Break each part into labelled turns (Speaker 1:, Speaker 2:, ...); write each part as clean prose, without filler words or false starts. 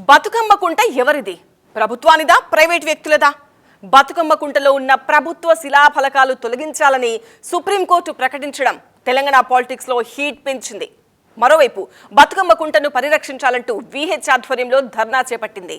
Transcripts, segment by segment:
Speaker 1: బతుకమ్మ కుంట ఎవరిది? ప్రభుత్వానిదా, ప్రైవేట్ వ్యక్తులదా? బతుకమ్మ కుంటలో ఉన్న ప్రభుత్వ శిలాఫలకాలు తొలగించాలని సుప్రీంకోర్టు ప్రకటించడం తెలంగాణ పాలిటిక్స్ లో హీట్ పెంచింది. మరోవైపు బతుకమ్మ కుంటను పరిరక్షించాలంటూ విహెచ్ ఆధ్వర్యంలో ధర్నా చేపట్టింది.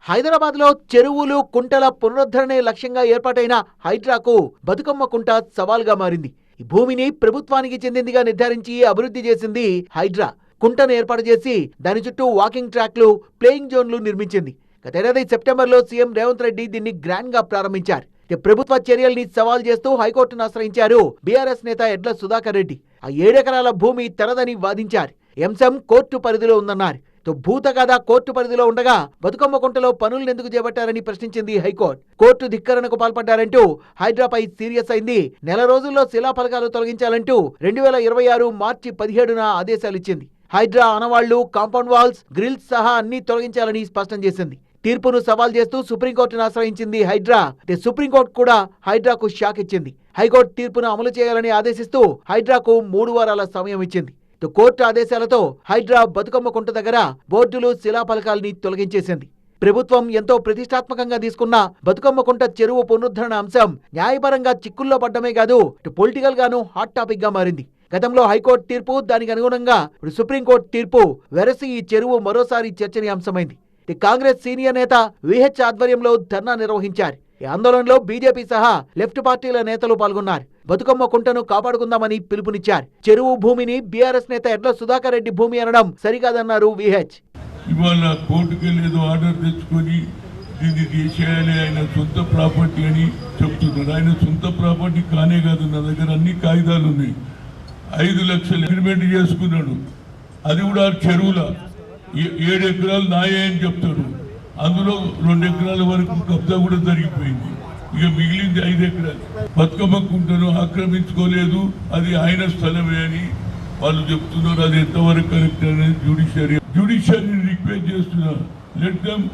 Speaker 2: హైదరాబాద్ లో చెరువులు కుంటల పునరుద్ధరణే లక్ష్యంగా ఏర్పాటైన హైడ్రాకు బతుకమ్మ కుంట సవాల్గా మారింది. ఈ భూమిని ప్రభుత్వానికి చెందిందిగా నిర్ధారించి అభివృద్ధి చేసింది హైడ్రా. కుంటను ఏర్పాటు చేసి దాని చుట్టూ వాకింగ్ ట్రాక్లు, ప్లేయింగ్ జోన్లు నిర్మించింది. గతేడాది సెప్టెంబర్లో సీఎం రేవంత్ రెడ్డి దీన్ని గ్రాండ్ గా ప్రారంభించారు. ప్రభుత్వ చర్యల్ని సవాల్ చేస్తూ హైకోర్టును ఆశ్రయించారు బీఆర్ఎస్ నేత ఎడ్ల సుధాకర్ రెడ్డి. ఆ 7 ఎకరాల భూమి తనదని వాదించారు. అంశం కోర్టు పరిధిలో ఉందన్నారు. భూతగాథ కోర్టు పరిధిలో ఉండగా బతుకమ్మ కుంటలో పనులనెందుకు చేపట్టారని ప్రశ్నించింది హైకోర్టు. కోర్టు ధిక్కరణకు పాల్పడ్డారంటూ హైడ్రాపై సీరియస్ అయింది. నెల రోజుల్లో శిలాఫలకాలు తొలగించాలంటూ 2026 మార్చి 17న ఆదేశాలిచ్చింది. హైడ్రా ఆనవాళ్లు, కాంపౌండ్ వాల్స్, గ్రిల్స్ సహా అన్ని తొలగించాలని స్పష్టం చేసింది. తీర్పును సవాల్ చేస్తూ సుప్రీంకోర్టును ఆశ్రయించింది హైడ్రా. సుప్రీంకోర్టు కూడా హైడ్రాకు షాక్ ఇచ్చింది. హైకోర్టు తీర్పును అమలు చేయాలని ఆదేశిస్తూ హైడ్రాకు 3 వారాల సమయం ఇచ్చింది. కోర్టు ఆదేశాలతో హైడ్రా బతుకమ్మ కుంట దగ్గర బోర్డులు, శిలాఫలకాల్ని తొలగించేసింది. ప్రభుత్వం ఎంతో ప్రతిష్టాత్మకంగా తీసుకున్న బతుకమ్మ కుంట చెరువు పునరుద్ధరణ అంశం న్యాయపరంగా చిక్కుల్లో పడ్డమే కాదు, పొలిటికల్ గాను హాట్ టాపిక్ గా మారింది. గతంలో హైకోర్టు తీర్పు, దానికి అనుగుణంగా సుప్రీంకోర్టు తీర్పు వెరసి ఈ చెరువు మరోసారి చర్చనీయాంశమైంది. కాంగ్రెస్ సీనియర్ నేత విహెచ్ ఆధ్వర్యంలో ధర్నా నిర్వహించారు. ఈ ఆందోళనలో బీజేపీ సహా లెఫ్ట్ పార్టీల నేతలు పాల్గొన్నారు. బతుకమ్మ కుంటను కాపాడుకుందామని పిలుపునిచ్చారు. చెరువు భూమిని బీఆర్ఎస్ నేత ఎడ్ల సుధాకర్ రెడ్డి భూమి అనడం సరికాదన్నారు విహెచ్.
Speaker 3: ఇవాళ కోర్టుకెళ్ళేదో ఆర్డర్ తెచ్చుకొని దీన్ని తీసేయాలి, ఆయన సొంత ప్రాపర్టీ అని చెప్తున్నారు. ఆయన సొంత ప్రాపర్టీ కానే కాదు, నా దగ్గర అన్ని కాగితాలు ఉన్నాయి. 5 లక్షలు అగ్రిమెంట్ చేసుకున్నాడు. అది కూడా చెరువుల 7 ఎకరాలు నాయే అని చెప్తాడు. అందులో 2 ఎకరాల వరకు కబ్జా కూడా జరిగిపోయింది. ఇక మిగిలింది 5 ఎకరాలు. బతుకమ్మ కుంటను ఆక్రమించుకోలేదు, అది ఆయన స్థలమే అని వాళ్ళు చెప్తున్నారు. అది ఎంతవరకు కరెక్ట్ అనేది జ్యుడిషియరీని రిక్వెస్ట్ చేస్తున్నారు. లెట్ దెమ్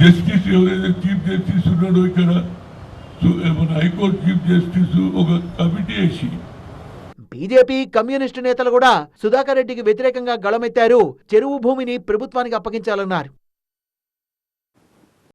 Speaker 3: జస్టిస్, ఎవరైతే చీఫ్ జస్టిస్ ఉన్నాడో ఇక్కడ మన హైకోర్టు చీఫ్ జస్టిస్ ఒక కమిటీ వేసి.
Speaker 2: బీజేపీ, కమ్యూనిస్టు నేతలు కూడా సుధాకర్ రెడ్డికి వ్యతిరేకంగా గళమెత్తారు. చెరువు భూమిని ప్రభుత్వానికి అప్పగించాలన్నారు.